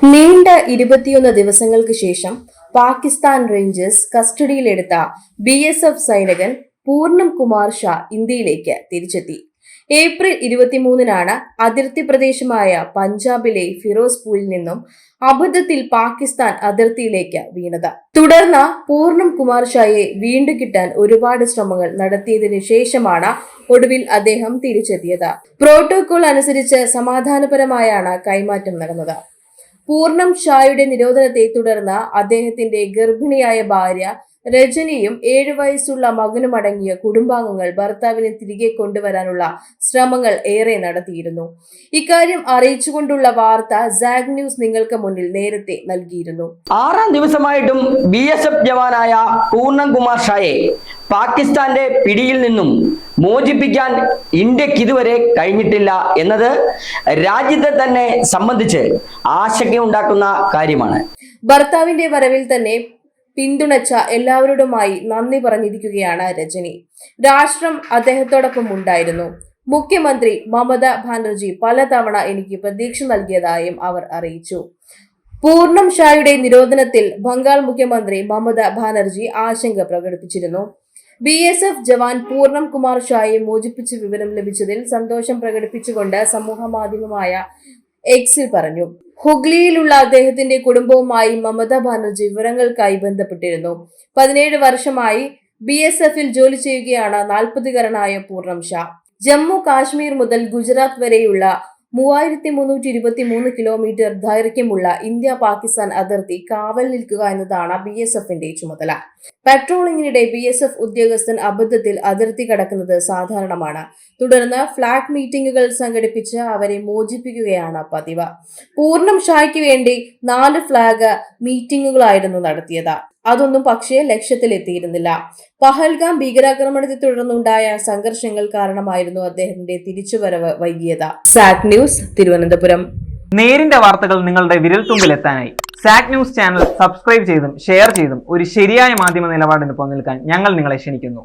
നീണ്ട 21 ദിവസങ്ങൾക്ക് ശേഷം പാകിസ്ഥാൻ റേഞ്ചേഴ്സ് കസ്റ്റഡിയിലെടുത്ത BSF സൈനികൻ പൂർണം കുമാർ ഷാ ഇന്ത്യയിലേക്ക് തിരിച്ചെത്തി. ഏപ്രിൽ 23-നാണ് അതിർത്തി പ്രദേശമായ പഞ്ചാബിലെ ഫിറോസ്പൂരിൽ നിന്നും അബദ്ധത്തിൽ പാകിസ്ഥാൻ അതിർത്തിയിലേക്ക് വീണത്. തുടർന്ന് പൂർണം കുമാർ ഷായെ വീണ്ടും കിട്ടാൻ ഒരുപാട് ശ്രമങ്ങൾ നടത്തിയതിനു ശേഷമാണ് ഒടുവിൽ അദ്ദേഹം തിരിച്ചെത്തിയത്. പ്രോട്ടോകോൾ അനുസരിച്ച് സമാധാനപരമായാണ് കൈമാറ്റം നടന്നത്. പൂർണം ഷായുടെ നിരോധനത്തെ തുടർന്ന് അദ്ദേഹത്തിന്റെ ഗർഭിണിയായ ഭാര്യ രജനിയും 7 വയസ്സുള്ള മകനുമടങ്ങിയ കുടുംബാംഗങ്ങൾ ഭർത്താവിനെ തിരികെ കൊണ്ടുവരാനുള്ള ശ്രമങ്ങൾ ഏറെ നടത്തിയിരുന്നു. ഇക്കാര്യം അറിയിച്ചുകൊണ്ടുള്ള വാർത്ത സാഗ് ന്യൂസ് നിങ്ങൾക്ക് മുന്നിൽ നേരത്തെ നൽകിയിരുന്നു. 6-ാം ദിവസമായിട്ടും BSF ജവാനായ പൂർണം കുമാർ ഷായെ പാകിസ്ഥാന്റെ പിടിയിൽ നിന്നും മോചിപ്പിക്കാൻ ഇന്ത്യക്ക് ഇതുവരെ കഴിഞ്ഞിട്ടില്ല എന്നത് രാജ്യത്തെ തന്നെ സംബന്ധിച്ച് ആശങ്കയുണ്ടാക്കുന്ന കാര്യമാണ്. ഭർത്താവിന്റെ വരവിൽ തന്നെ പിന്തുണച്ച എല്ലാവരോടുമായി നന്ദി പറഞ്ഞിരിക്കുകയാണ് രജനി. രാഷ്ട്രം അദ്ദേഹത്തോടൊപ്പം ഉണ്ടായിരുന്നു. മുഖ്യമന്ത്രി മമതാ ബാനർജി പലതവണ എനിക്ക് പ്രതീക്ഷ നൽകിയതായും അവർ അറിയിച്ചു. പൂർണം ഷായുടെ നിരോധനത്തിൽ ബംഗാൾ മുഖ്യമന്ത്രി മമതാ ബാനർജി ആശങ്ക പ്രകടിപ്പിച്ചിരുന്നു. BSF ജവാൻ പൂർണം കുമാർ ഷായെ മോചിപ്പിച്ച വിവരം ലഭിച്ചതിൽ സന്തോഷം പ്രകടിപ്പിച്ചുകൊണ്ട് സമൂഹ മാധ്യമമായ എക്സിൽ പറഞ്ഞു. ഹുഗ്ലിയിലുള്ള അദ്ദേഹത്തിന്റെ കുടുംബവുമായി മമതാ ബാനർജി വിവരങ്ങൾക്കായി ബന്ധപ്പെട്ടിരുന്നു. 17 വർഷമായി BSFൽ ജോലി ചെയ്യുകയാണ് 40-കാരനായ പൂർണം ഷാ. ജമ്മു കാശ്മീർ മുതൽ ഗുജറാത്ത് വരെയുള്ള 3323 കിലോമീറ്റർ ദൈർഘ്യമുള്ള ഇന്ത്യ പാകിസ്ഥാൻ അതിർത്തി കാവൽ നിൽക്കുക എന്നതാണ് BSFന്റെ ചുമതല. പട്രോളിംഗിനിടെ BSF ഉദ്യോഗസ്ഥൻ അബദ്ധത്തിൽ അതിർത്തി കടക്കുന്നത് സാധാരണമാണ്. തുടർന്ന് ഫ്ലാഗ് മീറ്റിംഗുകൾ സംഘടിപ്പിച്ച് അവരെ മോചിപ്പിക്കുകയാണ് പതിവ്. പൂർണം ഷായ്ക്ക് വേണ്ടി 4 ഫ്ലാഗ് മീറ്റിംഗുകളായിരുന്നു നടത്തിയത്. അതൊന്നും പക്ഷേ ലക്ഷ്യത്തിലെത്തിയിരുന്നില്ല. പഹൽഗാം ഭീകരാക്രമണത്തെ തുടർന്നുണ്ടായ സംഘർഷങ്ങൾ കാരണമായിരുന്നു അദ്ദേഹത്തിന്റെ തിരിച്ചുവരവ് വൈകിയത്. Zag news, Thiruvananthapuram. നേരിന്റെ വാർത്തകൾ നിങ്ങളുടെ വിരൽത്തുമ്പിലെത്താനായി സാഗ് ന്യൂസ് ചാനൽ സബ്സ്ക്രൈബ് ചെയ്തും ഷെയർ ചെയ്തും ഒരു ശരിയായ മാധ്യമ നിലപാടിന് പങ്കെടുക്കാൻ ഞങ്ങൾ നിങ്ങളെ ക്ഷണിക്കുന്നു.